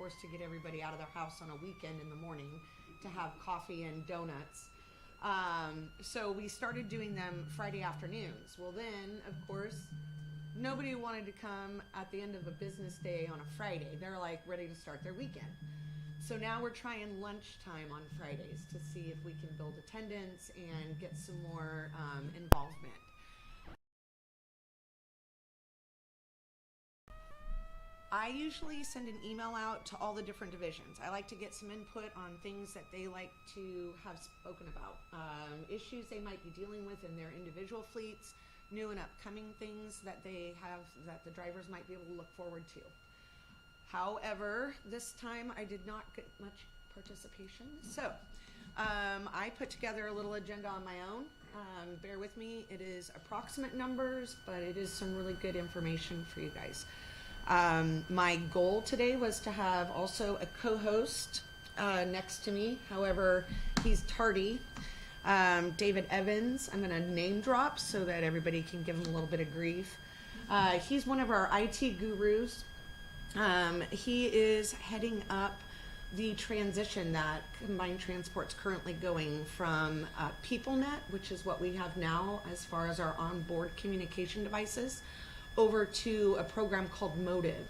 course, to get everybody out of their house on a weekend in the morning to have coffee and donuts. So we started doing them Friday afternoons. Well, then, of course, nobody wanted to come at the end of a business day on a Friday. They're like ready to start their weekend. So now we're trying lunchtime on Fridays to see if we can build attendance and get some more involvement. I usually send an email out to all the different divisions. I like to get some input on things that they like to have spoken about, issues they might be dealing with in their individual fleets, new and upcoming things that they have that the drivers might be able to look forward to. However, this time I did not get much participation. So I put together a little agenda on my own. Bear with me. It is approximate numbers, but it is some really good information for you guys. My goal today was to have also a co-host next to me. However, he's tardy. David Evans, I'm going to name drop so that everybody can give him a little bit of grief. He's one of our IT gurus. He is heading up the transition that Combined Transport's currently going from PeopleNet, which is what we have now as far as our onboard communication devices, over to a program called Motive.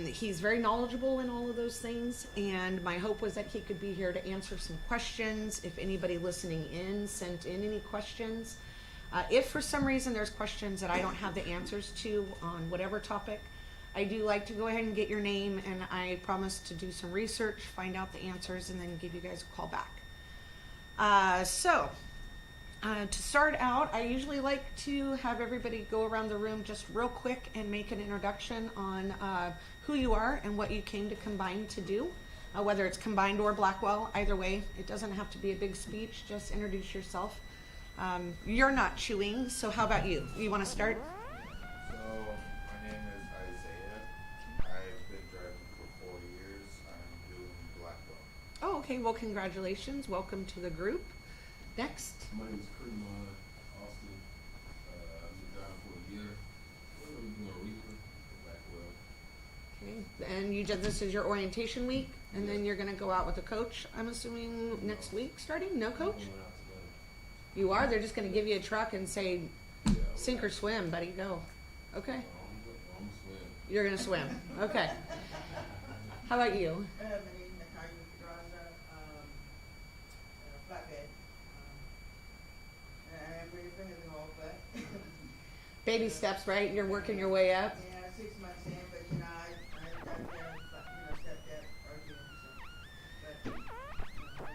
He's very knowledgeable in all of those things, and my hope was that he could be here to answer some questions. If anybody listening in sent in any questions, if for some reason there's questions that I don't have the answers to on whatever topic, I do like to go ahead and get your name, and I promise to do some research, find out the answers, and then give you guys a call back. To start out, I usually like to have everybody go around the room just real quick and make an introduction on who you are and what you came to Combine to do, whether it's Combined or Blackwell, either way. It doesn't have to be a big speech, just introduce yourself. You're not chewing, so how about you? You want to start? So, my name is Isaiah. I've been driving for 4 years. I'm doing Blackwell. Oh, okay. Well, congratulations. Welcome to the group. Next. My name is Creemon Austin. I've been driving for a year. We're doing Reaper for Blackwell. Okay. And you did this is your orientation week, and then you're going to go out with a coach, I'm assuming, next week starting? No coach? I'm going out today. You are? They're just going to give you a truck and say, Yeah, sink or swim, buddy, go. Okay. I'm gonna swim. You're going to swim. Okay. How about you? My name is Nakari Pedraza, flatbed. I am ready for heavy haul, but Baby steps, right? You're working your way up. yeah, 6 months in, but I got there, stepdad arguing, but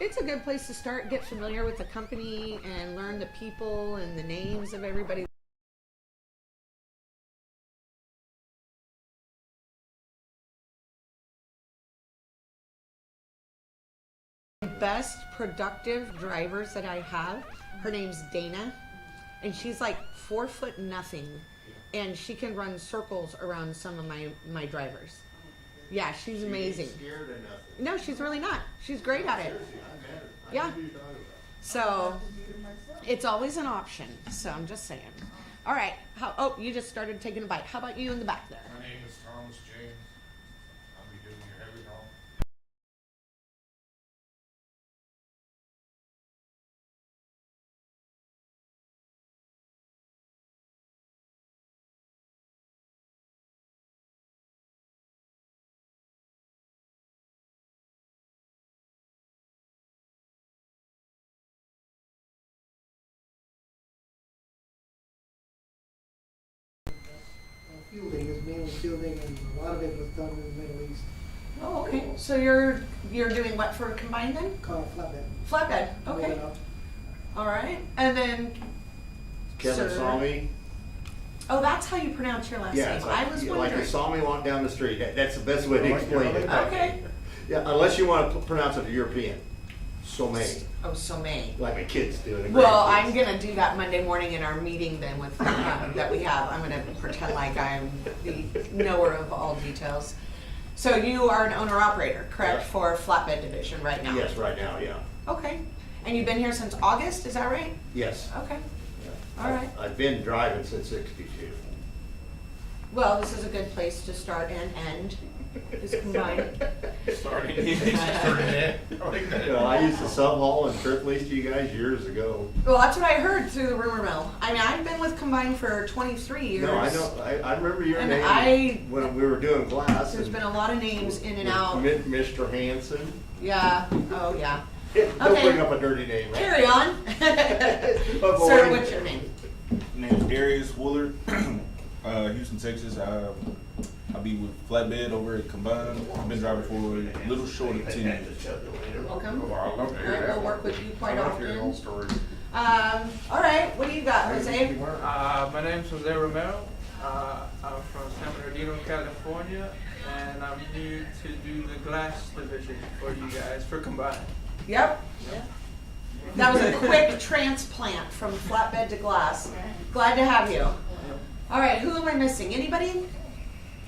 It's a good place to start, get familiar with the company and learn the people and the names of everybody. Best productive drivers that I have, her name's Dana, and she's like 4 foot nothing, and she can run circles around some of my drivers. Yeah, she's amazing. Scared or nothing? No, she's really not. She's great at it. Seriously, I met her. I Yeah. know who you're talking about. So do it myself. it's always an option. So I'm just saying. All right. Oh, you just started taking a bite. How about you in the back there? My name is Thomas James. I'll be doing your heavy haul. Fielding is mainly fielding, and a lot of it was done in the Middle East. Oh, okay. So you're doing what for Combined then? Called flatbed. Flatbed. Moving Okay. up. All right. And then Kevin Sir. Salmi. Oh, that's how you pronounce your last Yeah, name. it's I was like wondering. you saw me walk down the street. That's the best way to Like explain it. Okay. Yeah, unless you want to pronounce it European. Somé, Oh, so May. like my kids do. the Well, grandkids. I'm gonna do that Monday morning in our meeting then with that we have. I'm gonna pretend like I'm the knower of all details. So you are an owner operator, correct, Yeah. for flatbed division right now? Yes, right now, yeah. Okay. And you've been here since August, is that right? Yes. Okay. Yeah. All right. I've been driving since '62. Well, this is a good place to start and end. is combined. Starting You know, I used to sub-haul and trip lease to you guys years ago. Well, that's what I heard through the rumor mill. I mean, I've been with Combined for 23 years. No, I know, I remember your And name when we were doing glass. There's and been a lot of names in and out. Mr. Hanson. Yeah, oh yeah. Don't Okay. bring up a dirty name. right? Carry on. Avoid. Sir, what's your name? My name is Darius Woolard, Houston, Texas. I'll be with Flatbed over at Combined. I've been driving for a little short of 10 years. Welcome. Oh, I love to hear Alright, that. we'll work with you quite I love to hear often. those stories. Alright, what do you got, Jose? My name's Jose Romero. I'm from San Bernardino, California, and I'm new to do the glass division for you guys for Combined. Yep. That was a quick transplant from flatbed to glass. Glad to have you. Alright, who am I missing? Anybody?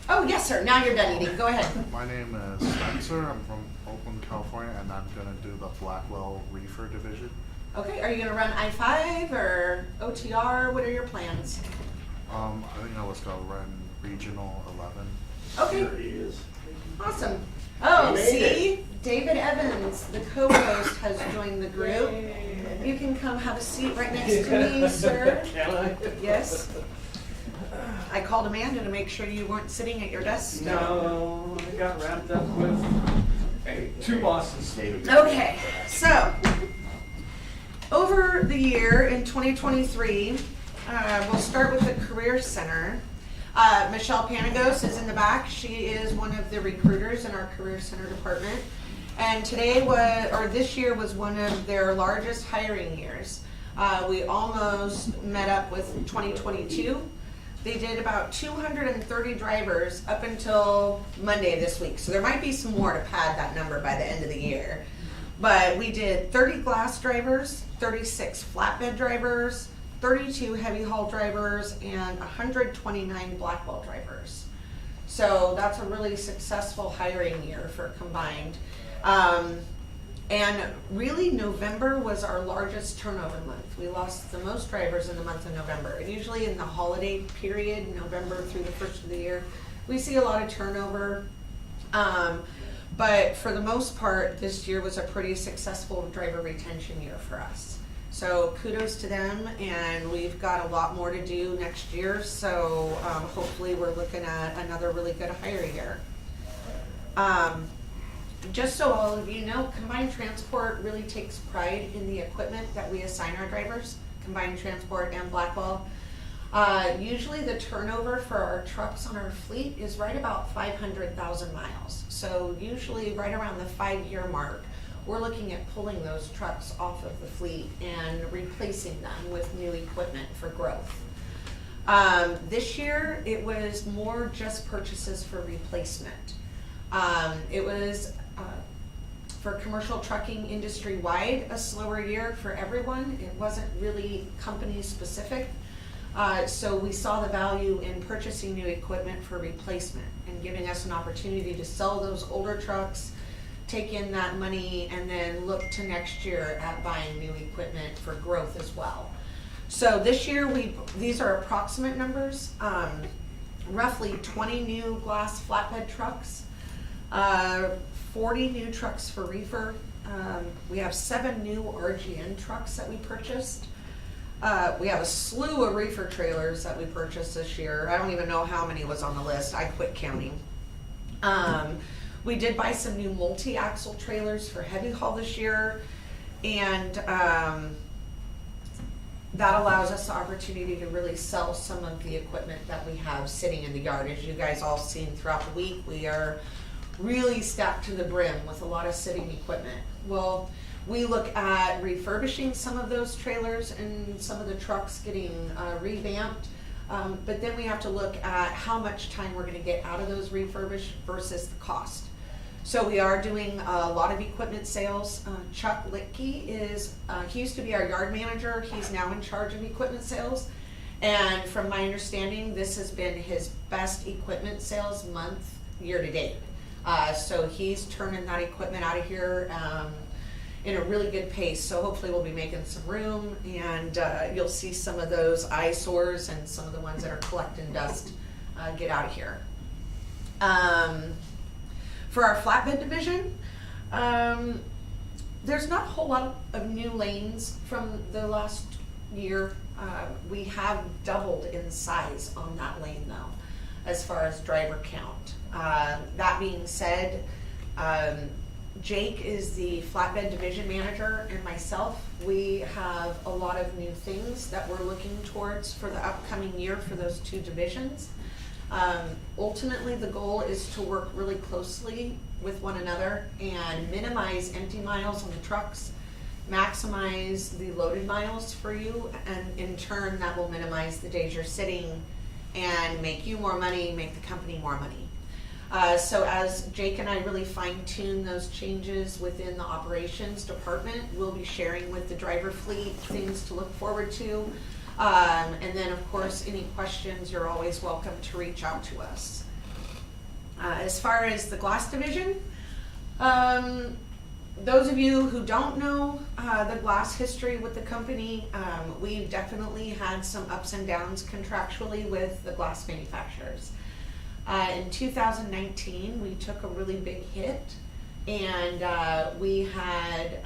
Oh, yes, sir. Now you're done eating. Go ahead. My name is Spencer. I'm from Oakland, California, and I'm gonna do the Blackwell Reefer division. Okay, are you gonna run I-5 or OTR? What are your plans? I think I was gonna run Regional 11. Okay, There he is. awesome. Oh, He made see? David Evans, the co-host, has joined the group. You can come have a seat right next to me, sir. Can I? Yes. I called Amanda to make sure you weren't sitting at your desk. No, I got wrapped up with two bosses. Okay, so over the year in 2023, we'll start with the Career Center. Michelle Panagos is in the back. She is one of the recruiters in our Career Center department. And this year was one of their largest hiring years. We almost met up with 2022. They did about 230 drivers up until Monday this week. So there might be some more to pad that number by the end of the year. But we did 30 glass drivers, 36 flatbed drivers, 32 heavy haul drivers, and 129 Blackwell drivers. So that's a really successful hiring year for Combined. And really November was our largest turnover month. We lost the most drivers in the month of November. Usually in the holiday period, November through the first of the year, we see a lot of turnover. But for the most part, this year was a pretty successful driver retention year for us. So kudos to them, and we've got a lot more to do next year. So hopefully we're looking at another really good hire year. Just so all of you know, Combined Transport really takes pride in the equipment that we assign our drivers, Combined Transport and Blackwell. Usually the turnover for our trucks on our fleet is right about 500,000 miles. So usually right around the 5-year mark, we're looking at pulling those trucks off of the fleet and replacing them with new equipment for growth. This year, it was more just purchases for replacement. It was, for commercial trucking industry-wide, a slower year for everyone. It wasn't really company-specific. So we saw the value in purchasing new equipment for replacement and giving us an opportunity to sell those older trucks, take in that money, and then look to next year at buying new equipment for growth as well. So this year, these are approximate numbers, roughly 20 new glass flatbed trucks, 40 new trucks for reefer. We have 7 new RGN trucks that we purchased. We have a slew of reefer trailers that we purchased this year. I don't even know how many was on the list. I quit counting. We did buy some new multi-axle trailers for heavy haul this year, and that allows us the opportunity to really sell some of the equipment that we have sitting in the yard. As you guys all seen throughout the week, we are really stacked to the brim with a lot of sitting equipment. Well, we look at refurbishing some of those trailers and some of the trucks getting revamped. But then we have to look at how much time we're going to get out of those refurbished versus the cost. So we are doing a lot of equipment sales. Chuck Litke he used to be our yard manager. He's now in charge of equipment sales. And from my understanding, this has been his best equipment sales month year to date. So he's turning that equipment out of here in a really good pace. So hopefully we'll be making some room, and you'll see some of those eyesores and some of the ones that are collecting dust get out of here. For our flatbed division, there's not a whole lot of new lanes from the last year. We have doubled in size on that lane though, as far as driver count. That being said, Jake is the flatbed division manager, and myself, we have a lot of new things that we're looking towards for the upcoming year for those two divisions. Ultimately, the goal is to work really closely with one another and minimize empty miles on the trucks, maximize the loaded miles for you, and in turn, that will minimize the days you're sitting and make you more money, make the company more money. So as Jake and I really fine tune those changes within the operations department, we'll be sharing with the driver fleet things to look forward to. And then of course, any questions, you're always welcome to reach out to us. As far as the glass division, those of you who don't know the glass history with the company, we've definitely had some ups and downs contractually with the glass manufacturers. In 2019, we took a really big hit, and we had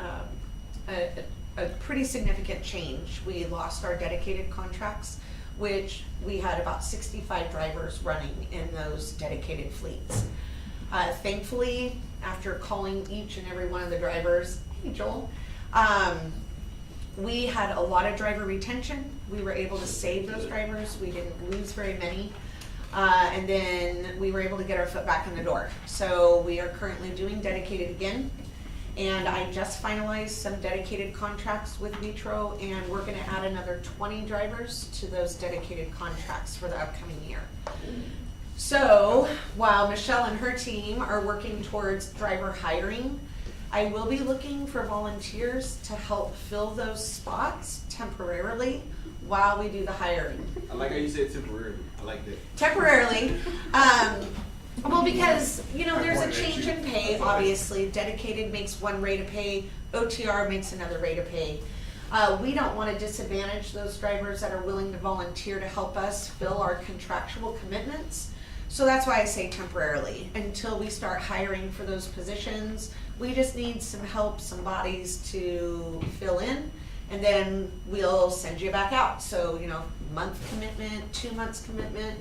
a pretty significant change. We lost our dedicated contracts, which we had about 65 drivers running in those dedicated fleets. Thankfully, after calling each and every one of the drivers, hey Joel, we had a lot of driver retention. We were able to save those drivers. We didn't lose very many. And then we were able to get our foot back in the door. So we are currently doing dedicated again. And I just finalized some dedicated contracts with Vitro, and we're gonna add another 20 drivers to those dedicated contracts for the upcoming year. So while Michelle and her team are working towards driver hiring, I will be looking for volunteers to help fill those spots temporarily while we do the hiring. I like how you said temporarily. I like that. Temporarily. Well, because, you know, there's a change in pay, obviously. Dedicated makes one rate of pay, OTR makes another rate of pay. We don't want to disadvantage those drivers that are willing to volunteer to help us fill our contractual commitments. So that's why I say temporarily. Until we start hiring for those positions, we just need some help, some bodies to fill in, and then we'll send you back out. So, you know, month commitment, 2 months commitment.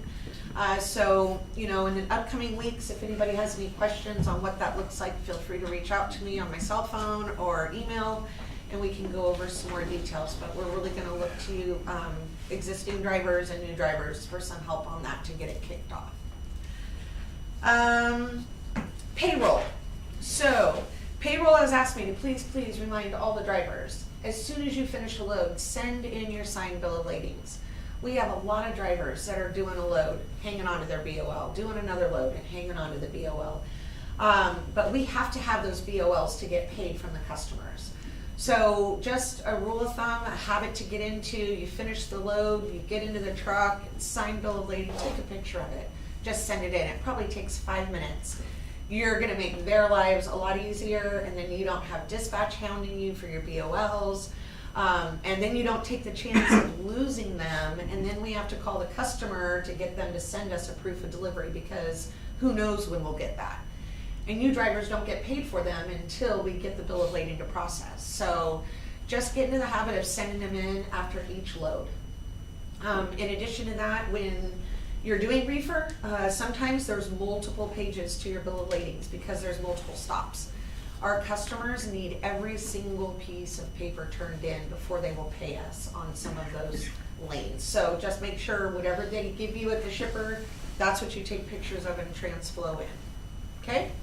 So, you know, in the upcoming weeks, if anybody has any questions on what that looks like, feel free to reach out to me on my cell phone or email, and we can go over some more details. But we're really gonna look to existing drivers and new drivers for some help on that to get it kicked off. Payroll. So, payroll has asked me to please remind all the drivers, as soon as you finish a load, send in your signed bill of ladings. We have a lot of drivers that are doing a load, hanging on to their BOL, doing another load and hanging on to the BOL. But we have to have those BOLs to get paid from the customers. So just a rule of thumb, a habit to get into, you finish the load, you get into the truck, sign bill of lading, take a picture of it. Just send it in. It probably takes 5 minutes. You're gonna make their lives a lot easier, and then you don't have dispatch hounding you for your BOLs. And then you don't take the chance of losing them, and then we have to call the customer to get them to send us a proof of delivery, because who knows when we'll get that. And you drivers don't get paid for them until we get the bill of lading to process. So just get into the habit of sending them in after each load. In addition to that, when you're doing reefer, sometimes there's multiple pages to your bill of ladings because there's multiple stops. Our customers need every single piece of paper turned in before they will pay us on some of those lanes. So just make sure whatever they give you at the shipper, that's what you take pictures of and transflow in. Okay?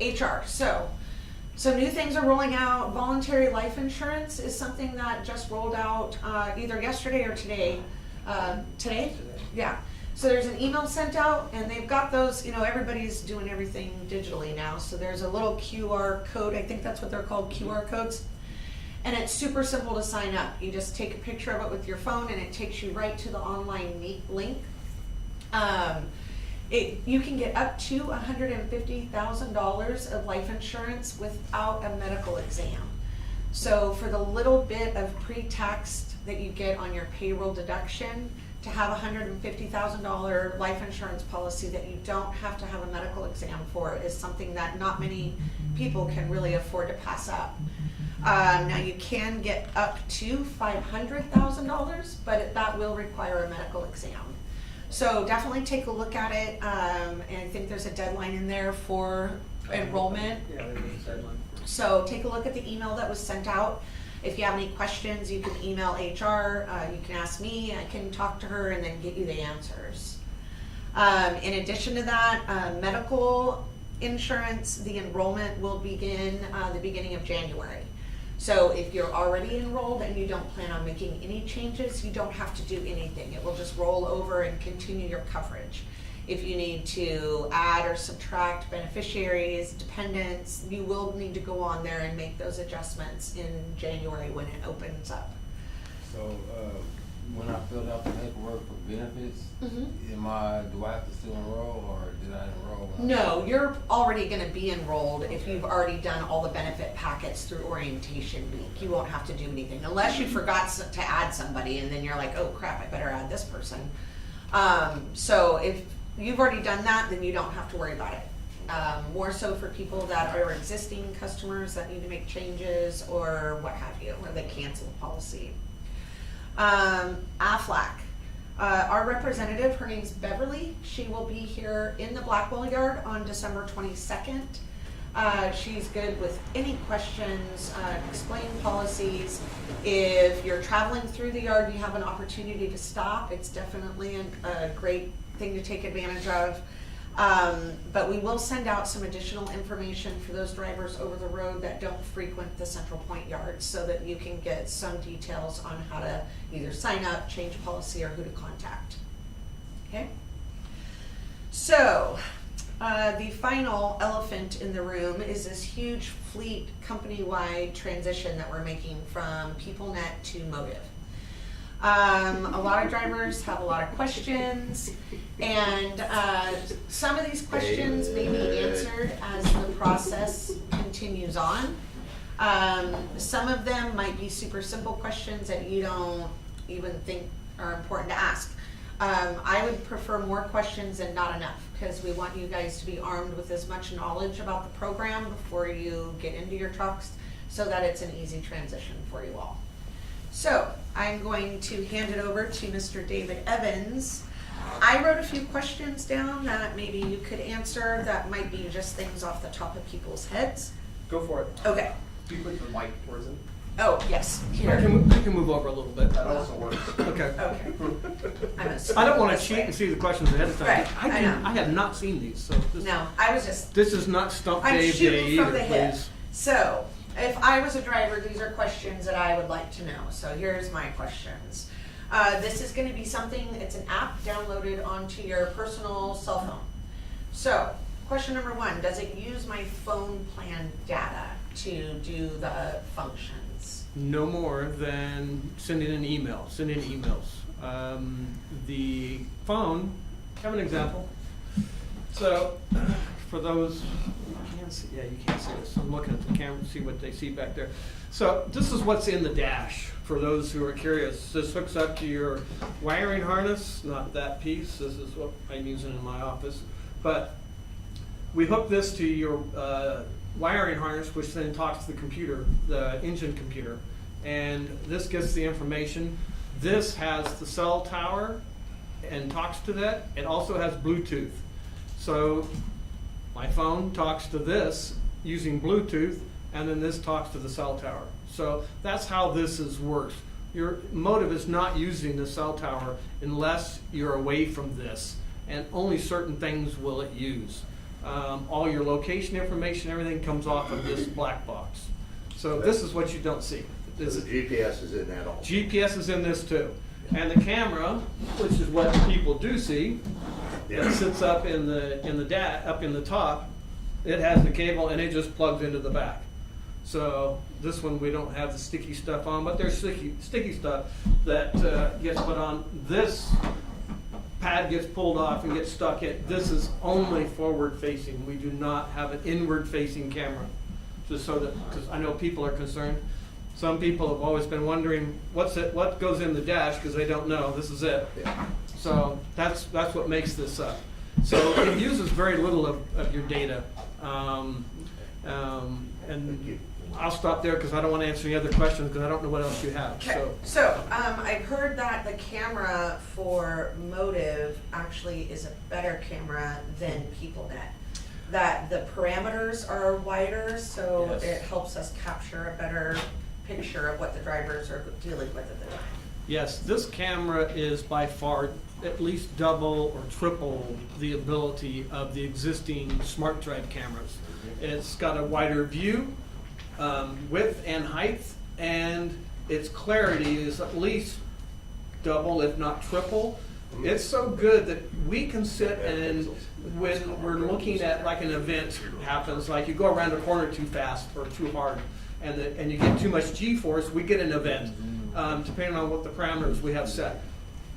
HR. So new things are rolling out. Voluntary life insurance is something that just rolled out either yesterday or today. Today? Yeah. So there's an email sent out, and they've got those, you know, everybody's doing everything digitally now. So there's a little QR code, I think that's what they're called, QR codes. And it's super simple to sign up. You just take a picture of it with your phone, and it takes you right to the online link. You can get up to $150,000 of life insurance without a medical exam. So for the little bit of pre-tax that you get on your payroll deduction, to have a $150,000 life insurance policy that you don't have to have a medical exam for is something that not many people can really afford to pass up. Now you can get up to $500,000, but that will require a medical exam. So definitely take a look at it, and I think there's a deadline in there for enrollment. Yeah, there's a deadline. So take a look at the email that was sent out. If you have any questions, you can email HR, you can ask me, I can talk to her and then get you the answers. In addition to that, medical insurance, the enrollment will begin the beginning of January. So if you're already enrolled and you don't plan on making any changes, you don't have to do anything. It will just roll over and continue your coverage. If you need to add or subtract beneficiaries, dependents, you will need to go on there and make those adjustments in January when it opens up. So, when I filled out the paperwork for benefits, do I have to still enroll, or did I enroll? No, you're already gonna be enrolled if you've already done all the benefit packets through orientation week. You won't have to do anything, unless you forgot to add somebody and then you're like, oh crap, I better add this person. So if you've already done that, then you don't have to worry about it. More so for people that are existing customers that need to make changes or what have you, or they cancel a policy. Aflac. Our representative, her name's Beverly. She will be here in the Blackwell Yard on December 22nd. She's good with any questions, explain policies. If you're traveling through the yard and you have an opportunity to stop, it's definitely a great thing to take advantage of. But we will send out some additional information for those drivers over the road that don't frequent the Central Point Yard, so that you can get some details on how to either sign up, change policy, or who to contact. Okay? So, the final elephant in the room is this huge fleet company-wide transition that we're making from PeopleNet to Motive. A lot of drivers have a lot of questions, and some of these questions may be answered as the process continues on. Some of them might be super simple questions that you don't even think are important to ask. I would prefer more questions than not enough, because we want you guys to be armed with as much knowledge about the program before you get into your trucks, so that it's an easy transition for you all. So I'm going to hand it over to Mr. David Evans. I wrote a few questions down that maybe you could answer that might be just things off the top of people's heads. Go for it. Okay. Do you put the mic towards it? Oh, yes, I here. can move over a little bit. That also works. Okay. Okay. I don't want to cheat and see the questions ahead of time. Right, I know. I have not seen these, so No, I was just, this is not Stump I'm Dave Day shooting from either, the hip. please. So, if I was a driver, these are questions that I would like to know. So here's my questions. This is gonna be something, it's an app downloaded onto your personal cell phone. So, question number one, does it use my phone plan data to do the functions? No more than sending an email, sending emails. The phone, have an example. So, for those, you can't see, yeah, you can't see this. I'm looking at the camera to see what they see back there. So this is what's in the dash for those who are curious. This hooks up to your wiring harness, not that piece. This is what I'm using in my office. But we hook this to your wiring harness, which then talks to the computer, the engine computer. And this gets the information. This has the cell tower and talks to that. It also has Bluetooth. So my phone talks to this using Bluetooth, and then this talks to the cell tower. So that's how this works. Your Motive is not using the cell tower unless you're away from this, and only certain things will it use. All your location information, everything comes off of this black box. So this is what you don't see. This So the GPS is in that also. GPS is in this too. And the camera, which is what people do see, that sits up in the top, it has the cable and it just plugs into the back. So this one we don't have the sticky stuff on, but there's sticky stuff that gets put on. This pad gets pulled off and gets stuck in. This is only forward facing. We do not have an inward facing camera. Just so that, because I know people are concerned. Some people have always been wondering what goes in the dash because they don't know. This is it. So that's what makes this up. So it uses very little of your data. And I'll stop there because I don't want to answer any other questions because I don't know what else you have. Okay, so I've heard that the camera for Motive actually is a better camera than PeopleNet. That the parameters are wider, so Yes. it helps us capture a better picture of what the drivers are dealing with at the time. Yes, this camera is by far at least double or triple the ability of the existing Smart Drive cameras. It's got a wider view, width and height, and its clarity is at least double, if not triple. It's so good that we can sit and when we're looking at like an event happens, like you go around a corner too fast or too hard, and you get too much G-force, we get an event, depending on what the parameters we have set.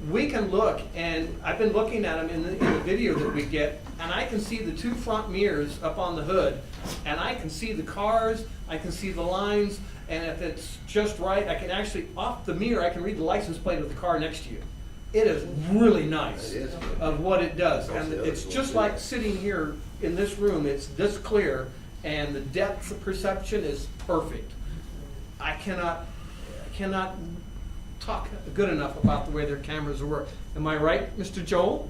We can look, and I've been looking at them in the video that we get, and I can see the two front mirrors up on the hood, and I can see the cars, I can see the lines, and if it's just right, I can actually, off the mirror, I can read the license plate of the car next to you. It is really nice of what it does, and it's just like sitting here in this room, it's this clear, and the depth of perception is perfect. I cannot talk good enough about the way their cameras work. Am I right, Mr. Joel?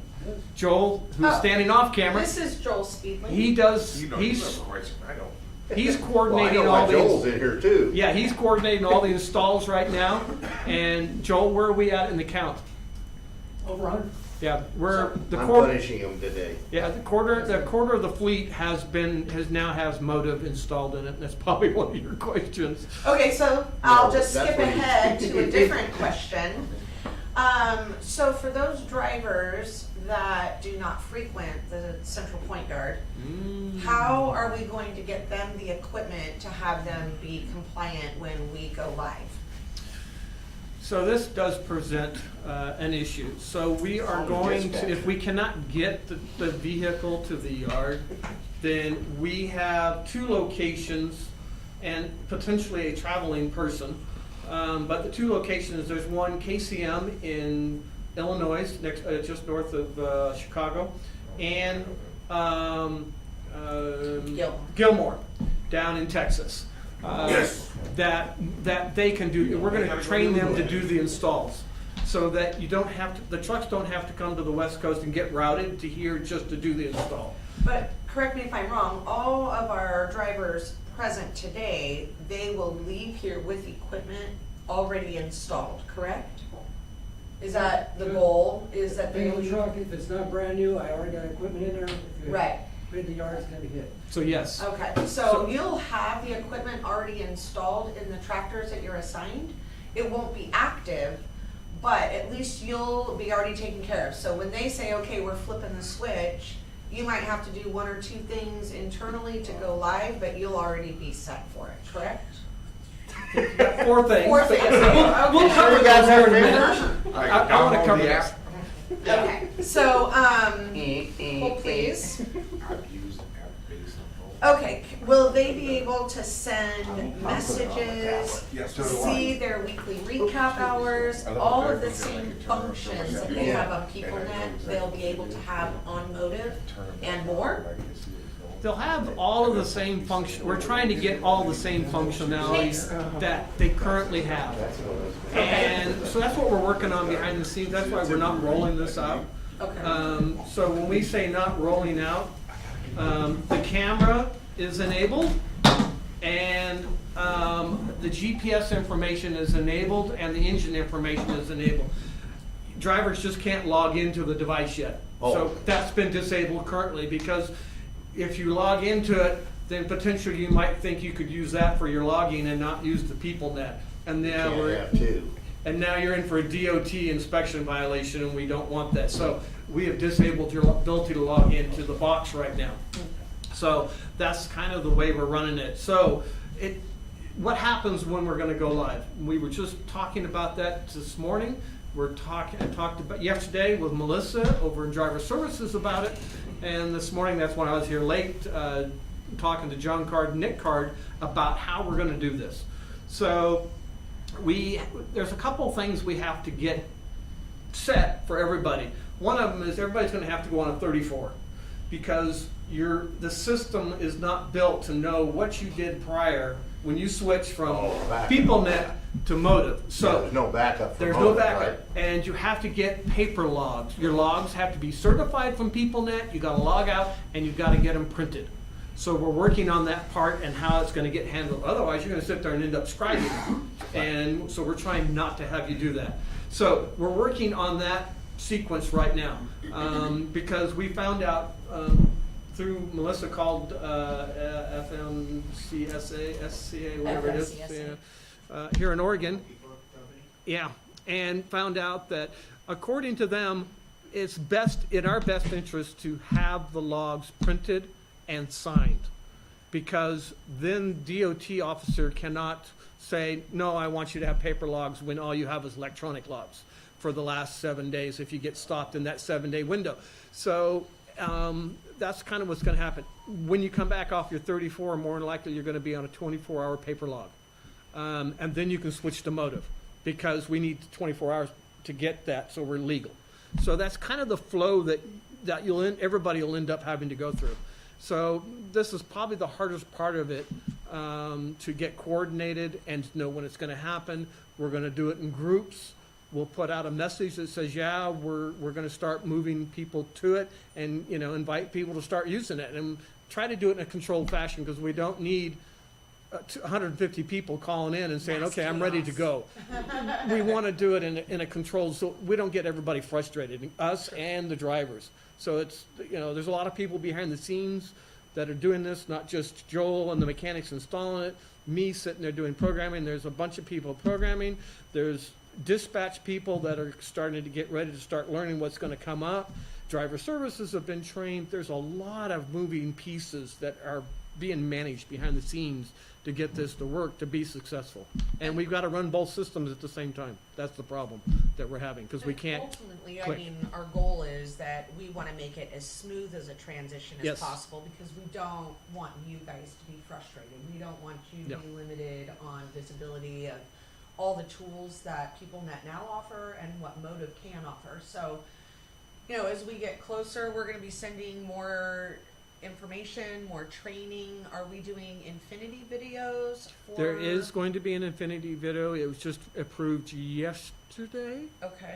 Joel, who's standing off camera. This is Joel Speedley. He does. You know, He's I know. he's Well, I coordinating know all why Joel's these. in here too. Yeah, he's coordinating all the installs right now. And Joel, where are we at in the count? Over 100. Yeah, we're the I'm quarter. punishing him today. Yeah, the quarter of the fleet has Motive installed in it. And that's probably one of your questions. Okay, so I'll No, just that's skip what he- ahead to a different question. So for those drivers that do not frequent the Central Point Yard, how are we going to get them the equipment to have them be compliant when we go live? So this does present an issue. So we are going to, if we cannot get the vehicle to the yard, then we have two locations and potentially a traveling person. But the two locations, there's one KCM in Illinois, just north of Chicago, and Gilmore down in Texas. That they can do. We're going to train them to do the installs, so that you don't have to. The trucks don't have to come to the West Coast and get routed to here just to do the install. But correct me if I'm wrong, all of our drivers present today, they will leave here with equipment already installed, correct? Is that the goal, is that they? Depending on the truck, if it's not brand new, I already got equipment in there. If Right. it's in the yard, it's gonna be hit. So yes. Okay, so you'll have the equipment already installed in the tractors that you're assigned. It won't be active, but at least you'll be already taken care of. So when they say, okay, we're flipping the switch, you might have to do one or two things internally to go live, but you'll already be set for it, correct? Four things. Four things. We'll Okay. cover those here in a minute. I I want to download cover the this. app. Okay, so, hold please. I've used the app based on both. Okay, will they be able to send messages, Yes, so do see I. their weekly recap hours, all of the same functions that they have on PeopleNet, they'll be able to have on Motive and more? They'll have all of the same function. We're trying to get all the same functionalities that they currently have. And so that's what we're working on behind the scenes. That's why we're not rolling this out. Okay. So when we say not rolling out, the camera is enabled and the GPS information is enabled and the engine information is enabled. Drivers just can't log into the device yet. So that's been disabled currently because if you log into it, then potentially you might think you could use that for your logging and not use the PeopleNet. And now Can't have two. and now you're in for a DOT inspection violation, and we don't want that. So we have disabled your ability to log into the box right now. So that's kind of the way we're running it. So what happens when we're going to go live? We were just talking about that this morning. I talked about yesterday with Melissa over in Driver Services about it, and this morning, that's when I was here late, talking to John Card and Nick Card about how we're going to do this. So there's a couple things we have to get set for everybody. One of them is everybody's going to have to go on a 34 because the system is not built to know what you did prior when you switch from backup. PeopleNet to Motive. So there's no backup. there's no backup, and you have to get paper logs. Your logs have to be certified from PeopleNet. You got to log out, and you've got to get them printed. So we're working on that part and how it's going to get handled. Otherwise, you're going to sit there and end up scribing, and so we're trying not to have you do that. So we're working on that sequence right now because we found out through Melissa called FMCSA, SCA, whatever it is, FMCSA. here in Oregon. Yeah, and found out that according to them, it's in our best interest to have the logs printed and signed, because then DOT officer cannot say, no, I want you to have paper logs when all you have is electronic logs for the last 7 days if you get stopped in that 7-day window. So that's kind of what's going to happen. When you come back off your 34, more than likely you're going to be on a 24-hour paper log. And then you can switch to Motive because we need 24 hours to get that, so we're legal. So that's kind of the flow that everybody will end up having to go through. So this is probably the hardest part of it, to get coordinated and to know when it's going to happen. We're going to do it in groups. We'll put out a message that says, yeah, we're going to start moving people to it, and invite people to start using it, and try to do it in a controlled fashion, because we don't need 150 people calling in and saying, okay, I'm ready to go. We want to do it in a controlled, so we don't get everybody frustrated, us and the drivers. So it's, there's a lot of people behind the scenes that are doing this, not just Joel and the mechanics installing it, me sitting there doing programming. There's a bunch of people programming. There's dispatch people that are starting to get ready to start learning what's going to come up. Driver services have been trained. There's a lot of moving pieces that are being managed behind the scenes to get this to work, to be successful. And we've got to run both systems at the same time. That's the problem that we're having, because we can't. Ultimately, click. I mean, our goal is that we want to make it as smooth as a transition as Yes. possible, because we don't want you guys to be frustrated. We don't want you to Yeah. be limited on visibility of all the tools that PeopleNet now offer and what Motive can offer. So, as we get closer, we're going to be sending more information, more training. Are we doing Infinity videos? There is going to be an Infinity video. It was just approved yesterday. Okay.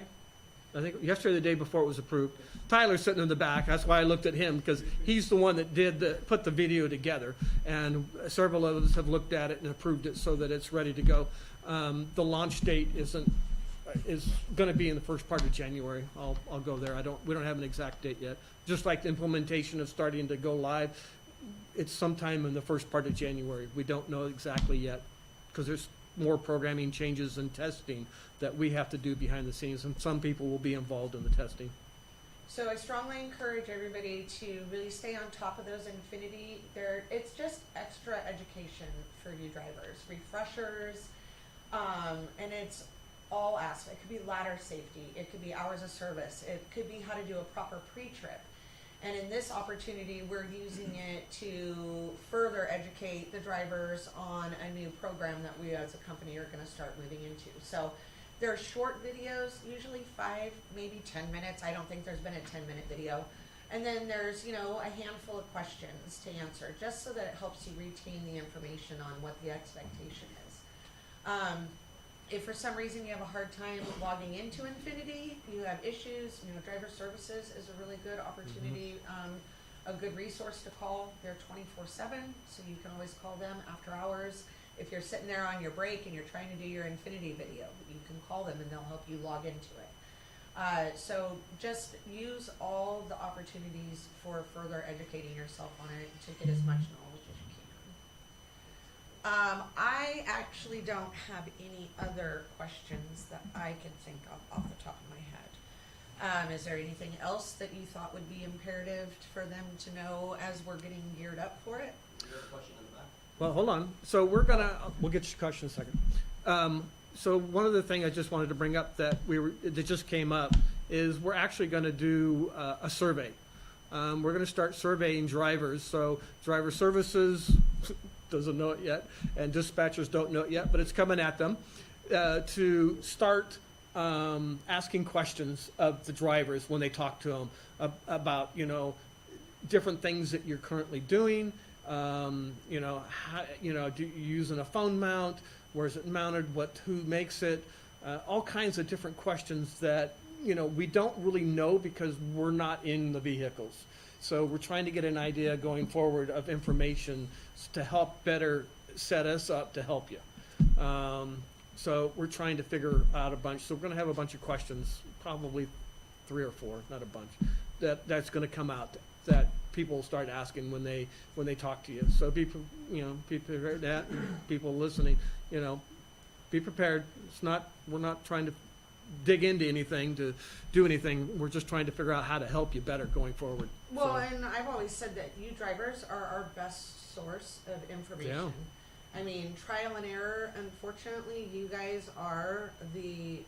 I think yesterday, the day before it was approved. Tyler's sitting in the back. That's why I looked at him, because he's the one that put the video together. And several of us have looked at it and approved it so that it's ready to go. The launch date is going to be in the first part of January. I'll go there. We don't have an exact date yet. Just like the implementation of starting to go live, it's sometime in the first part of January. We don't know exactly yet, because there's more programming changes and testing that we have to do behind the scenes, and some people will be involved in the testing. So I strongly encourage everybody to really stay on top of those Infinity. It's just extra education for you drivers, refreshers, and it's all aspects. It could be ladder safety, it could be hours of service, it could be how to do a proper pre-trip. And in this opportunity, we're using it to further educate the drivers on a new program that we as a company are going to start moving into. So they're short videos, usually 5, maybe 10 minutes. I don't think there's been a 10-minute video. And then there's, a handful of questions to answer, just so that it helps you retain the information on what the expectation is. If for some reason you have a hard time logging into Infinity, you have issues, driver services is a really good opportunity, a good resource to call. They're 24/7, so you can always call them after hours. If you're sitting there on your break and you're trying to do your Infinity video, you can call them and they'll help you log into it. So just use all the opportunities for further educating yourself on it to get as much knowledge as you can. I actually don't have any other questions that I can think of off the top of my head. Is there anything else that you thought would be imperative for them to know as we're getting geared up for it? Well, hold on. So we'll get your question in a second. So one of the things I just wanted to bring up that just came up is we're actually going to do a survey. We're going to start surveying drivers. So driver services doesn't know it yet, and dispatchers don't know it yet, but it's coming at them. to start asking questions of the drivers when they talk to them about, you know, different things that you're currently doing. You know, how, you know, do you using a phone mount? Where is it mounted? Who makes it? All kinds of different questions that, you know, we don't really know because we're not in the vehicles. So we're trying to get an idea going forward of information to help better set us up to help you. So we're trying to figure out a bunch. So we're going to have a bunch of questions, probably 3 or 4, not a bunch, that's going to come out that people will start asking when they talk to you. So people, you know, be prepared that, people listening, you know, be prepared. We're not trying to dig into anything to do anything. We're just trying to figure out how to help you better going forward. Well, So, and I've always said that you drivers are our best source of information. I mean, trial and error, unfortunately, you guys are the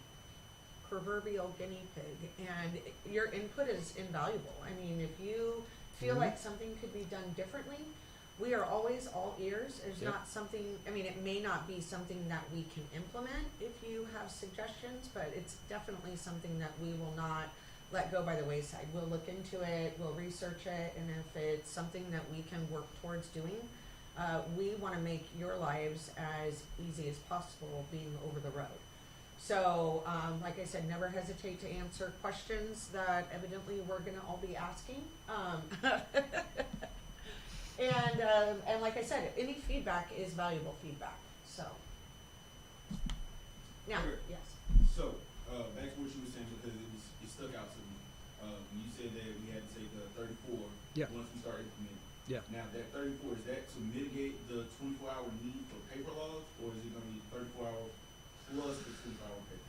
proverbial guinea pig, and your input is invaluable. I mean, if you feel like something could be done differently, we are always all ears. There's Yep. not something, I mean, it may not be something that we can implement if you have suggestions, but it's definitely something that we will not let go by the wayside. We'll look into it, we'll research it, and if it's something that we can work towards doing, we want to make your lives as easy as possible being over the road. So, like I said, never hesitate to answer questions that evidently we're going to all be asking. And like I said, any feedback is valuable feedback. So, now, Okay. yes. So, back to what you were saying, because it stuck out to me. When you said that we had to take the 34 Yeah. once we started implementing. Yeah. Now, that 34, is that to mitigate the 24-hour need for paper logs, or is it going to be 34 hours plus the 24-hour paper?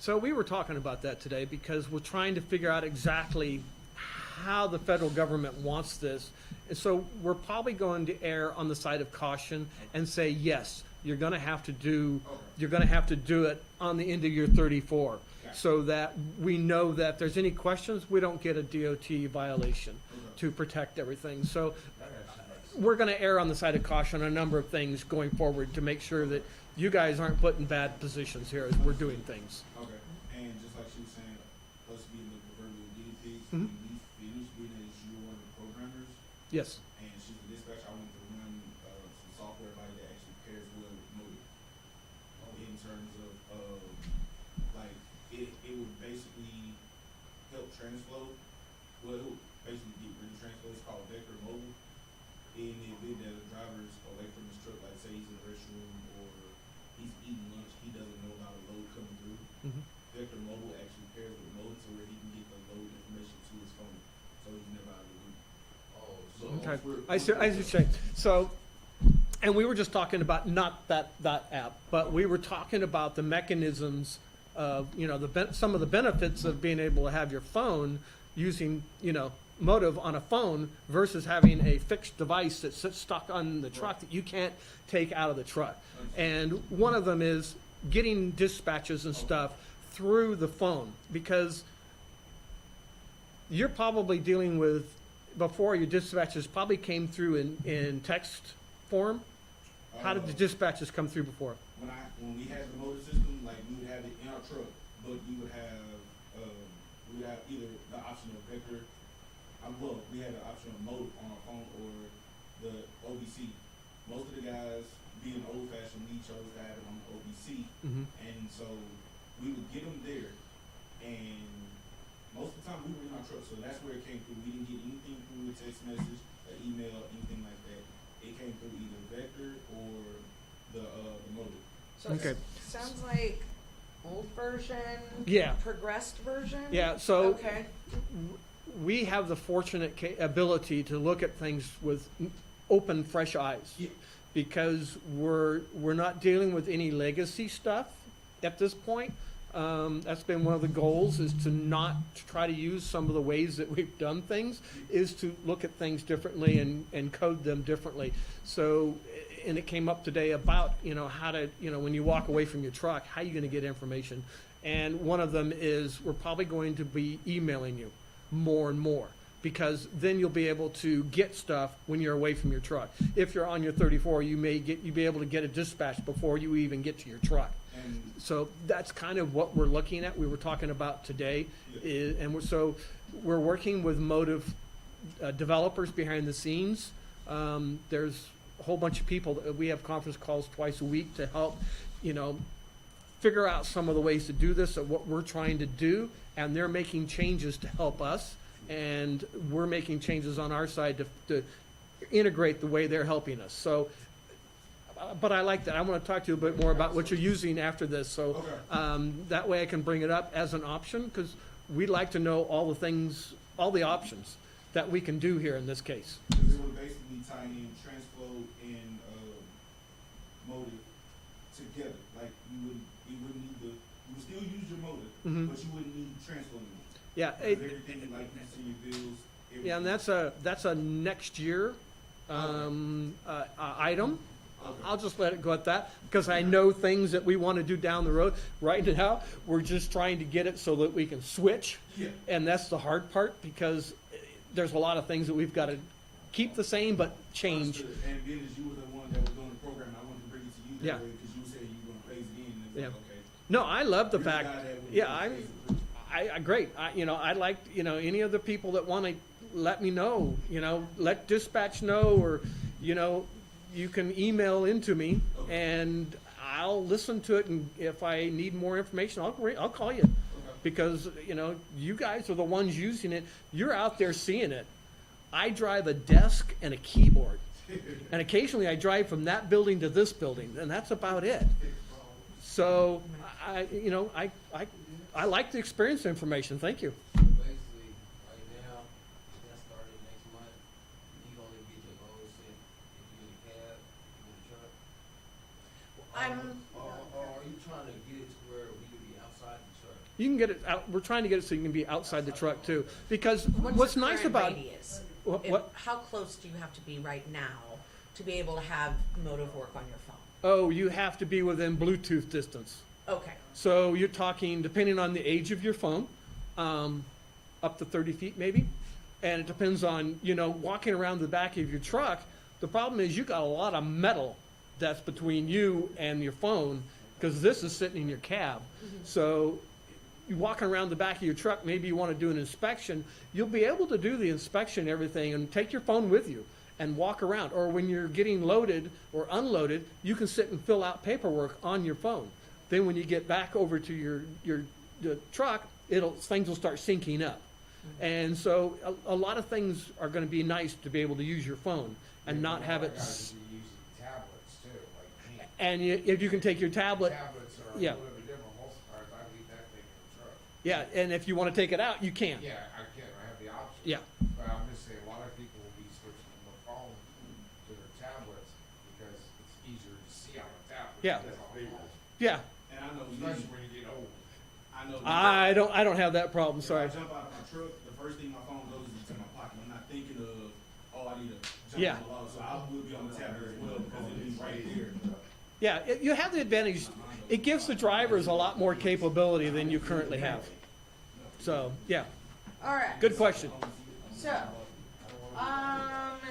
So we were talking about that today because we're trying to figure out exactly how the federal government wants this. And so we're probably going to err on the side of caution and say, yes, you're going to have to do, you're going to have to do it on the end of your 34, so that we know that if there's any questions, we don't get a DOT violation to protect everything. So we're going to err on the side of caution on a number of things going forward to make sure that you guys aren't put in bad positions here as we're doing things. Okay. And just like she was saying, us being the proverbial guinea pigs, Mhm. when we finished being as you were one of the programmers, Yes. and she's the dispatcher, I wanted to run some software by you that actually pairs well with Motive. In terms of like, it would basically help Transflow. Well, it would basically get rid of Transflow. It's called Vector Mobile. In the event that a driver is away from his truck, like say he's in the restroom or he's eating lunch, he doesn't know about a load coming through. Mhm. Vector Mobile actually pairs with Motive to where he can get the load information to his phone, so he's never out of the loop. Oh, so Okay, we're- I see what you're saying. So, and we were just talking about not that app, but we were talking about the mechanisms of, you know, some of the benefits of being able to have your phone using, you know, Motive on a phone versus having a fixed device that sits stuck on the truck that you can't take out of the truck. And one of them is getting dispatches and stuff through the phone, because you're probably dealing with, before your dispatches probably came through in text form. How did the dispatches come through before? When we had the motor system, like we would have it in our truck, but we would have either the option of Vector. Well, we had the option of Motive on our phone or the OBC. Most of the guys, being old fashioned, we chose to have it on the OBC, and so we would get them there, and most of the time we were in our truck, so that's where it came through. We didn't get anything through a text message, an email, anything like that. It came through either Vector or the Motive. So it sounds like old version, Yeah. progressed version. Yeah, so Okay. we have the fortunate ability to look at things with open, fresh eyes, because we're not dealing with any legacy stuff at this point. That's been one of the goals, is to not try to use some of the ways that we've done things, is to look at things differently and code them differently. So, and it came up today about, you know, how to, you know, when you walk away from your truck, how are you going to get information? And one of them is we're probably going to be emailing you more and more, because then you'll be able to get stuff when you're away from your truck. If you're on your 34, you'll be able to get a dispatch before you even get to your truck. And So that's kind of what we're looking at. We were talking about today, we're working with Motive developers behind the scenes. There's a whole bunch of people that we have conference calls twice a week to help, figure out some of the ways to do this and what we're trying to do, and they're making changes to help us, and we're making changes on our side to integrate the way they're helping us. So, but I like that. I want to talk to you a bit more about what you're using after this, so that way I can bring it up as an option, because we'd like to know all the things, all the options that we can do here in this case. because it would basically tie in TransFlow and Motive together. Like you wouldn't need you would still use your Motive, Mhm. but you wouldn't need TransFlow anymore. Yeah, Because everything like you see your bills. yeah, and that's a next year item. Okay. I'll just let it go at that, because I know things that we want to do down the road. Right now, we're just trying to get it so that we can switch, Yeah. and that's the hard part, because there's a lot of things that we've got to keep the same but change. Understood. And being as you were the one that was doing the program, I wanted to bring it to you Yeah. that way because you said you were going to phase it in. And it was Yeah. like, okay. No, I love the You're fact, guy that would yeah, phase it through. great. I'd like, any of the people that want to let me know, let dispatch know, or, you can email into me, and I'll listen to it, and if I need more information, I'll call you. Okay. Because, you guys are the ones using it. You're out there seeing it. I drive a desk and a keyboard. And occasionally I drive from that building to this building, and that's about it. So, I like the experience information. Thank you. Basically, right now, that started next month, you only get your load sent if you in a cab, in a truck. Or are you trying to get it to where we can be outside the truck? You can get it out, we're trying to get it so you can be outside the truck too. Because what's the nice current about, radius? what, How close do you have to be right now to be able to have Motive work on your phone? oh, you have to be within Bluetooth distance. Okay. So you're talking, depending on the age of your phone, up to 30 feet maybe. And it depends on, walking around the back of your truck. The problem is you got a lot of metal that's between you and your phone, because this is sitting in your cab. So you walking around the back of your truck, maybe you want to do an inspection, you'll be able to do the inspection and everything and take your phone with you and walk around. Or when you're getting loaded or unloaded, you can sit and fill out paperwork on your phone. Then when you get back over to the truck, things will start syncing up. And so a lot of things are going to be nice to be able to use your phone and not have it. Guys would be using tablets too, like me. And if you can take your tablet, Tablets are a yeah. little bit different. Most of the times I leave that thing in the truck. yeah, and if you want to take it out, you can. Yeah, I can. I have the option. Yeah. But I'm just saying, a lot of people will be switching from the phone to their tablets because it's easier to see on a tablet. Yeah. That's all it is. Yeah. And I know Especially when you get old. I know. I don't have that problem. If Sorry. I jump out of my truck, the first thing my phone goes is into my pocket. I'm not thinking of, I need to jump Yeah. on the log. So I will be on the tablet as well because it'll be right there. Yeah, you have the advantage. It gives the drivers a lot more capability than you currently have. So, yeah, All right. good question. So,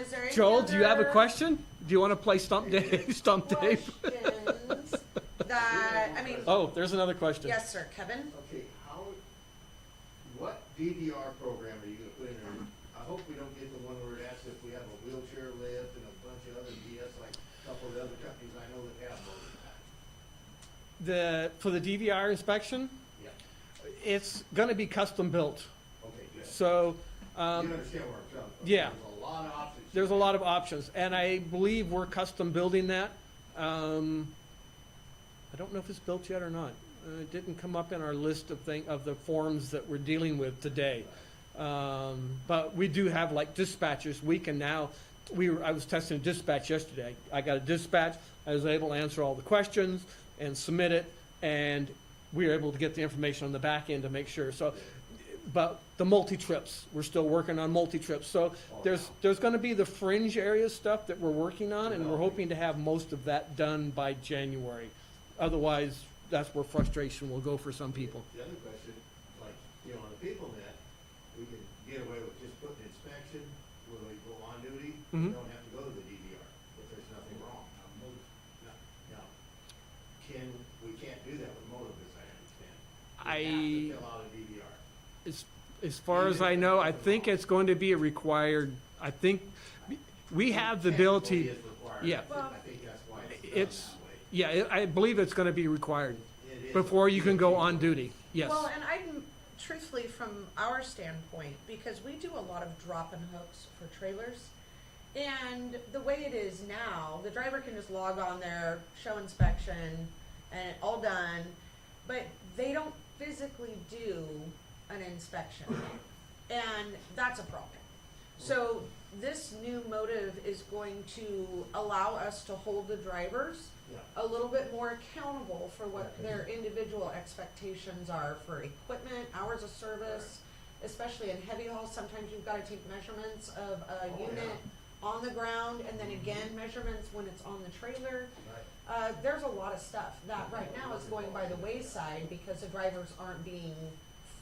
is there any Joel, do you have a other question? Do you want to play Stump Dave? Stump Dave? questions that, Oh, there's another question. yes, sir, Kevin? Okay, what DVR program are you gonna put in there? I hope we don't get the one where it asks if we have a wheelchair lift and a bunch of other BS like a couple of the other companies I know that have those. For the DVR inspection, Yeah, it's going to be custom built. okay, good. So, You understand where I'm coming from? yeah. There's a lot of options. there's a lot of options, and I believe we're custom building that. I don't know if it's built yet or not. It didn't come up in our list of the forms that we're dealing with today. But we do have like dispatchers. We can now. I was testing a dispatch yesterday. I got a dispatch. I was able to answer all the questions and submit it, and we were able to get the information on the back end to make sure. So, but the multi-trips, we're still working on multi-trips. So there's going to be the fringe area stuff that we're working on, and we're hoping to have most of that done by January. Otherwise, that's where frustration will go for some people. The other question, like, on the people net, we could get away with just putting inspection We Mhm. don't have to go to the DVR if there's nothing wrong. Now, we can't do that with Motivus, I understand. We have to fill out a DVR. As far as I know, I think it's going to be a required, I think, we have the ability, Technically, it's required. yeah. I think that's why it's done It's, that way. yeah, I believe it's gonna be required It is. before you can go on duty, yes. Well, and I'm truthfully from our standpoint, because we do a lot of drop and hooks for trailers. And the way it is now, the driver can just log on there, show inspection, and all done, but they don't physically do an inspection. And that's a problem. So this new motive is going to allow us to hold the drivers Yeah. a little bit more accountable for what their individual expectations are for equipment, hours of service, especially in heavy hauls. Sometimes you've gotta take measurements of a unit on the ground, and then again, measurements when it's on the trailer. Right. There's a lot of stuff that right now is going by the wayside because the drivers aren't being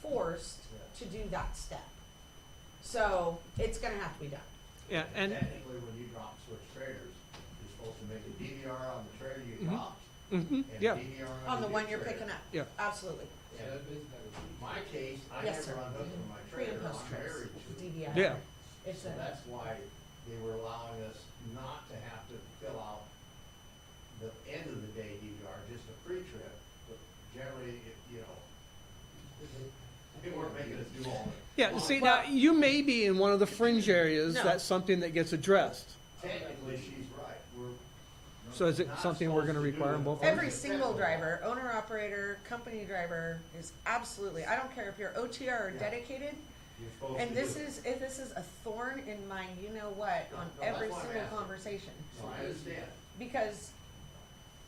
forced to do that step. So, it's gonna have to be done. Yeah, and, Technically, when you drop switch trailers, you're supposed to make a DVR on the trailer you Mhm. dropped. mhm, And yeah, DVR On the new one you're trailer. picking up. Yeah. Absolutely. So that's basically like My case, I Yes, sir. never unhooked from my Pre and trailer, post I'm trips, married to. DVI. yeah, It's So a, that's why they were allowing us not to have to fill out the end of the day DVR, just a pre-trip, but generally, you know, they weren't making us do all the. yeah, see, now, you may be in one of the fringe areas, No. that's something that gets addressed. Technically, she's right, So is it not something we're gonna supposed to do require it. in both? every single driver, owner operator, company driver is absolutely, I don't care if you're OTR or Yeah. dedicated, You're supposed to and do this it. is, if this is a thorn in my you know what on No, that's every why I'm single asking. conversation. No, I understand. Because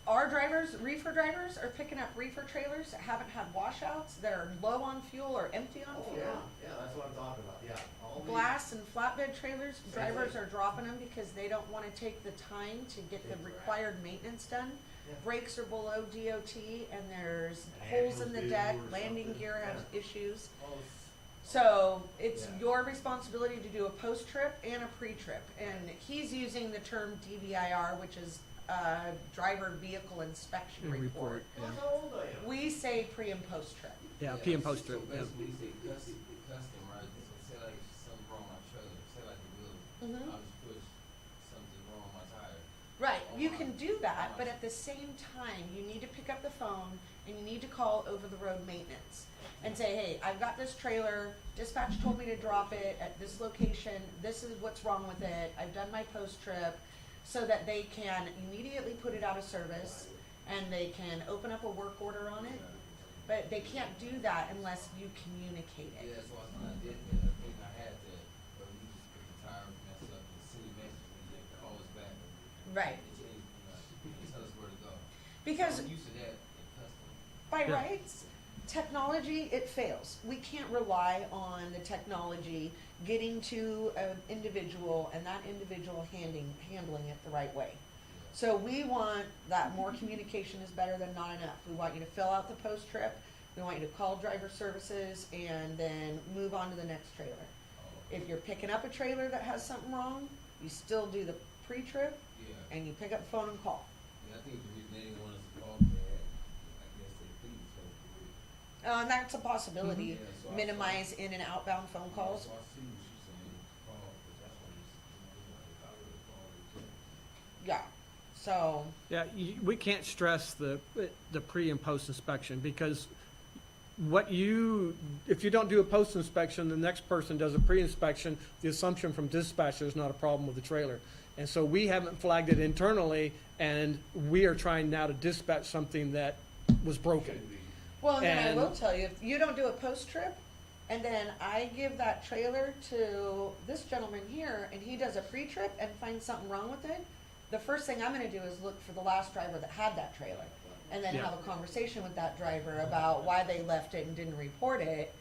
our drivers, reefer drivers, are picking up reefer trailers that haven't had washouts, that are low on fuel or empty on Oh, fuel. yeah, that's what I'm talking about, yeah. All these- Glass and flatbed trailers, Same drivers thing. are dropping them because they don't wanna take the time to get the Correct. required maintenance done. Yeah. Brakes are below DOT and there's An holes in ambulance the deck, vehicle or landing something. gear has Yeah. issues. Oh, So it's Yeah. your responsibility to do a post-trip and a pre-trip. And he's using the term DVIR, which is driver vehicle inspection And report. yeah. That's how old I am. We say pre and post-trip. Yeah, P and post trip, So yeah. basically, you say custom, right? So say like something wrong with my trailer, say like the wheel, Mhm. I'll just push something wrong with my tire. Right, you can do that, but at the same time, you need to pick up the phone and you need to call over the road maintenance and say, hey, I've got this trailer, dispatch told me to drop it at this location, this is what's wrong with it, I've done my post-trip, so that they can immediately put it out of service and they can open up a work order on it, but they can't do that unless you communicate Yeah, it. that's why when I did that, I think I had that, but we just put the tire mess up and city message me, like, call us back. Right. They changed, tell us where to go. Because I'm used to that in custom. by Yeah. rights, technology, it fails. We can't rely on the technology getting to an individual and that individual handling it the right way. So we want that more communication is better than not enough. We want you to fill out the post trip. We want you to call driver services and then move on to the next trailer. If you're picking up a trailer that has something wrong, you still do the pre-trip Yeah, and you pick up the phone and call. yeah, I think the reason they didn't want us to call me, I guess they fees so And that's a possibility. Yeah, so I- Minimize in and outbound phone calls. So I see what she's saying, call, but that's what it's, if I would've called it, Yeah, so, Yeah, we can't stress the pre and post inspection, because what if you don't do a post inspection, the next person does a pre-inspection, the assumption from dispatch, there's not a problem with the trailer. And so we haven't flagged it internally, and we are trying now to dispatch something that was broken. well, and then I And- will tell you, if you don't do a post trip, and then I give that trailer to this gentleman here, and he does a pre-trip and finds something wrong with it, the first thing I'm gonna do is look for the last driver that had that trailer, and then Yeah. have a conversation with that driver about why they left it and didn't report it.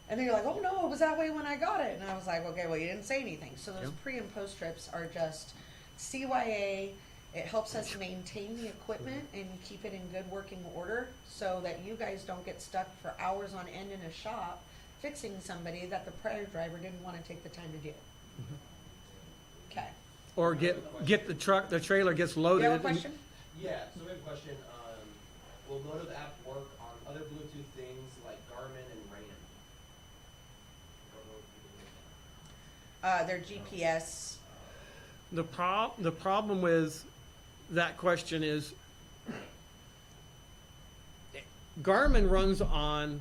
And then you're like, oh no, it was that way when I got it. And I was like, okay, well, you didn't say anything. So those Yep. pre and post trips are just CYA. It helps us maintain the equipment and keep it in good working order so that you guys don't get stuck for hours on end in a shop fixing somebody that the prior driver didn't want to take the time to do. Okay. or get the trailer gets You loaded. have a and- question? Yeah, so we have a question. Will Motive app work on other Bluetooth things like Garmin and RAM? Their GPS. The problem with that question is Garmin runs on,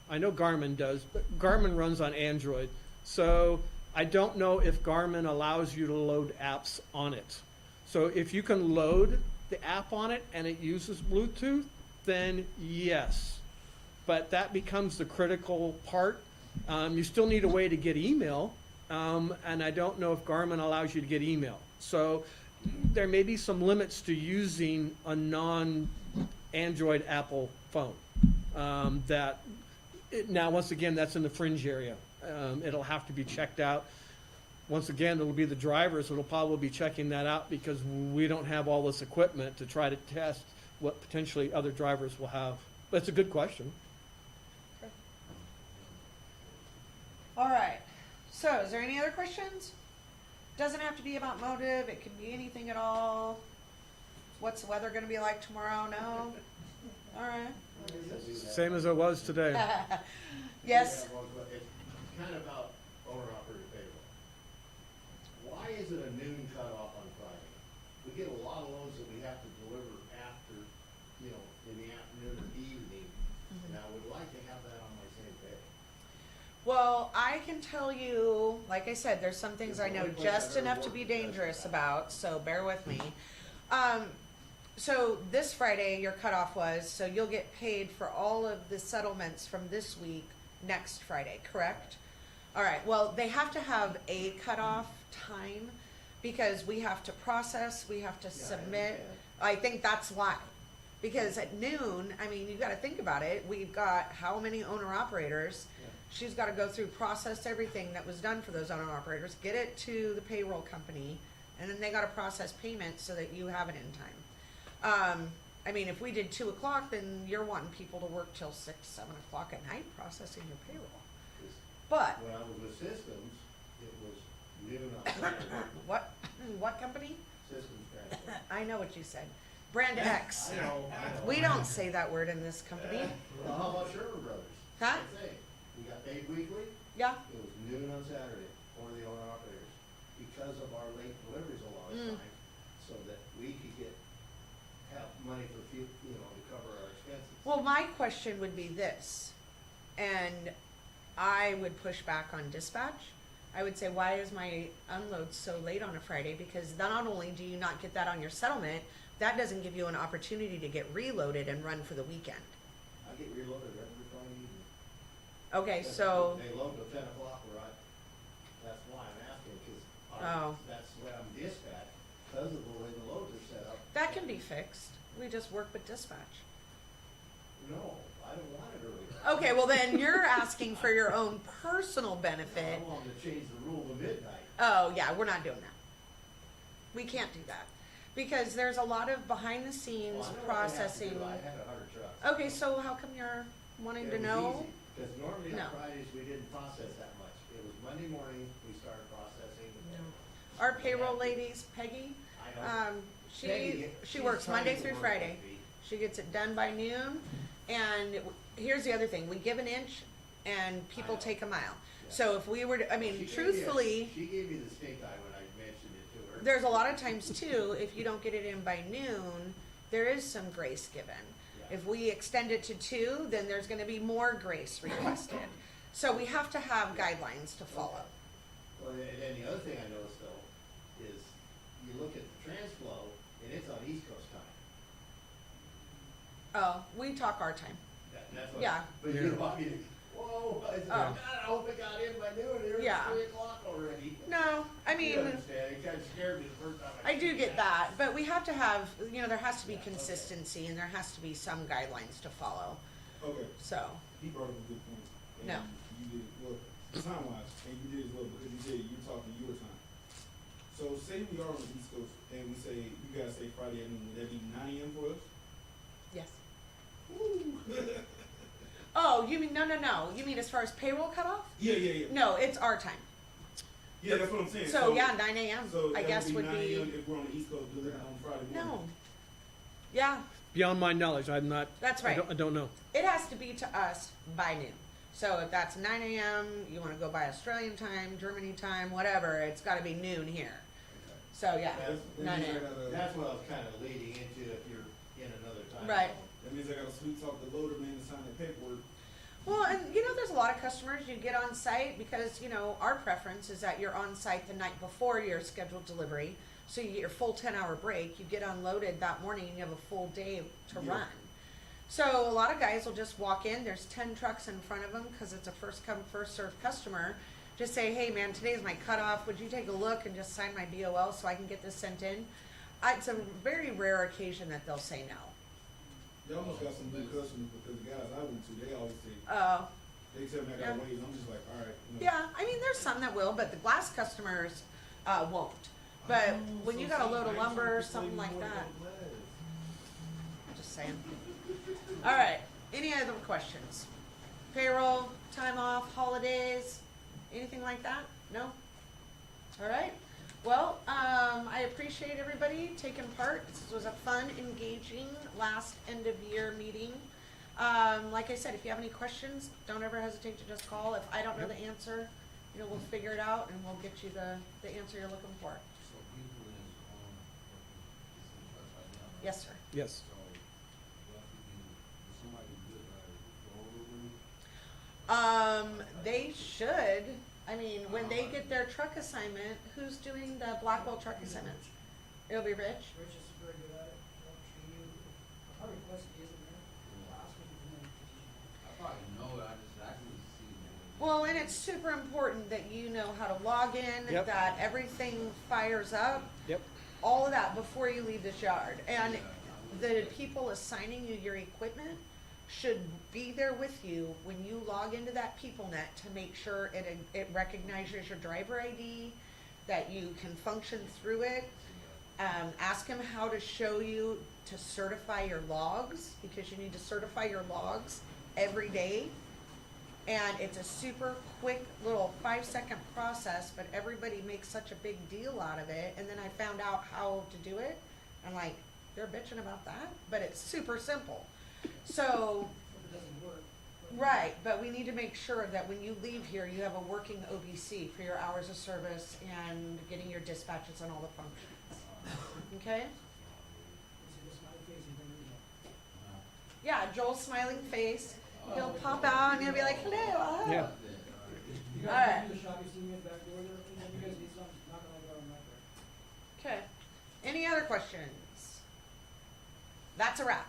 I know Garmin does, but Garmin runs on Android. So I don't know if Garmin allows you to load apps on it. So if you can load the app on it and it uses Bluetooth, then yes. But that becomes the critical part. You still need a way to get email. And I don't know if Garmin allows you to get email. So there may be some limits to using a non-Android Apple phone. Now, once again, that's in the fringe area. It'll have to be checked out. Once again, it'll be the drivers that'll probably be checking that out because we don't have all this equipment to try to test what potentially other drivers will have. But it's a good question. All right. So, is there any other questions? Doesn't have to be about Motive. It can be anything at all. What's the weather going to be like tomorrow? No. All right. Same as it was today. Yes. It's kind of about owner-operator payroll. Why is it a noon cutoff on Friday? We get a lot of loads that we have to deliver after, in the afternoon or evening. And I would like to have that on my same day. Well, I can tell you, like I said, there's some things I know just enough to be dangerous about, so bear with me. So this Friday, your cutoff was, so you'll get paid for all of the settlements from this week next Friday, correct? All right, well, they have to have a cutoff time because we have to process, we have to submit. I think that's why. Because at noon, I mean, you've got to think about it. We've got how many owner-operators? She's got to go through, process everything that was done for those owner-operators, get it to the payroll company, and then they got to process payment so that you have it in time. I mean, if we did 2 o'clock, then you're wanting people to work till 6, 7 o'clock at night processing your payroll. But When I was with Systems, it was noon on Saturday. what company? Systems Transport. I know what you said. Brand X. I know. We don't say that word in this company. Well, how about Sherman Brothers? Huh? Same thing. We got paid weekly. Yeah. It was noon on Saturday for the owner-operators because of our late deliveries a lot of times, so that we could have money for to cover our expenses. Well, my question would be this, and I would push back on dispatch. I would say, why is my unload so late on a Friday? Because not only do you not get that on your settlement, that doesn't give you an opportunity to get reloaded and run for the weekend. I get reloaded every Friday evening. Okay, so, They load till 10 o'clock, that's why I'm asking, Oh. that's when I'm dispatched, because of the way the loads are set up. that can be fixed. We just work with dispatch. No, I don't want it earlier. Okay, well then you're asking for your own personal benefit. I want them to change the rule to midnight. Oh, yeah, we're not doing that. We can't do that. Because there's a lot of behind the scenes Well, I know what they have to processing. do. I had 100 trucks. Okay, so how come you're wanting to It was know? easy, because normally No. on Fridays, we didn't process that much. It was Monday morning, we started processing. Our payroll ladies, Peggy, I know. Peggy, she she's works trying Monday to through work Friday. with me. She gets it done by noon. And here's the other thing, we give an inch and people I know. take a mile. Yeah. So if we were to, I mean, She gave me truthfully, she gave me the stink eye when I mentioned it to her. there's a lot of times too, if you don't get it in by noon, there is some grace given. Yeah. If we extend it to 2, then there's gonna be more grace requested. So we have to have guidelines to follow. Well, and then the other thing I noticed though, is you look at the TransFlow, and it's on East Coast time. Oh, we talk our time. That's what. Yeah. But you know, I mean, whoa, I said, Oh. God, I hope it got in by noon, here it's Yeah. 3 o'clock already. No, I You mean, understand, it kinda scared me the first time I do seen get that, but we have to have, there has to be consistency and there has to be some guidelines to follow, Okay, so. he brought up a good point. And No. You did, well, time-wise, and you did as well, because you said you're talking your time. So say we are on the East Coast, and we say, you guys say Friday at noon, would that be 9 AM for us? Yes. Woo! Oh, you mean, no. You mean as far as payroll cutoff? Yeah. No, it's our time. Yeah, that's what I'm saying. So yeah, 9 a.m. So I that guess would 9 be, a.m. if we're on the East Coast, doing it on Friday morning. no. Yeah, Beyond my knowledge, I'm not. That's right. I don't know. it has to be to us by noon. So if that's 9 a.m., you wanna go by Australian time, Germany time, whatever, it's gotta be noon here. So yeah, That's, 9 a.m. that's what I was kinda leading into if you're in another time. Right. zone. That means I gotta sweet talk the loader man to sign the paperwork. Well, and you know, there's a lot of customers you get on site because, you know, our preference is that you're on site the night before your scheduled delivery. So you get your full 10-hour break, you get unloaded that morning and you have a full day to Yeah. run. So a lot of guys will just walk in, there's 10 trucks in front of them because it's a first come, first served customer. Just say, hey man, today's my cutoff, would you take a look and just sign my BOL so I can get this sent in? It's a very rare occasion that they'll say no. Y'all almost got some good customers because the guys I went to, they always say, Oh. they tell me I Yeah. gotta wait, and I'm just like, alright. You know. Yeah, I mean, there's some that will, but the glass customers won't. But Oh, when you so got a see, load of now lumber or you're something like more that, than glass. just saying. All right, any other questions? Payroll, time off, holidays, anything like that? No? All right. Well, I appreciate everybody taking part. This was a fun, engaging last end of year meeting. Like I said, if you have any questions, don't ever hesitate to just call. If I don't know the answer, you know, we'll figure it out and we'll get you the answer you're looking for. So people is on working this trust right now, right? Yes, sir. Yes. So what if somebody good go over with? They should. I mean, when they get their truck assignment, who's doing the Blackwell truck assignments? It'll be Rich. Rich is very good at it. I'll probably request he isn't there. I'll ask him to come in and teach I probably know it, I can see it. Well, and it's super important that you know how to log in, Yep. that everything fires up, Yep. all of that before you leave this yard. And the people assigning you your equipment should be there with you when you log into that PeopleNet to make sure it recognizes your driver ID, that you can function through it. Ask them how to show you to certify your logs, because you need to certify your logs every day. And it's a super quick little 5-second process, but everybody makes such a big deal out of it. And then I found out how to do it. I'm like, they're bitching about that, but it's super simple. So, it. If it doesn't work. right, but we need to make sure that when you leave here, you have a working OBC for your hours of service and getting your dispatches and all the functions. Okay? See the smiley face and bring it up. Yeah, Joel's smiling face. He'll pop out and he'll be like, hello. Yeah. You All guys right. do the shop, you see me at the back door there, and then you guys need something, not gonna go on back there. Okay. Any other questions? That's a wrap.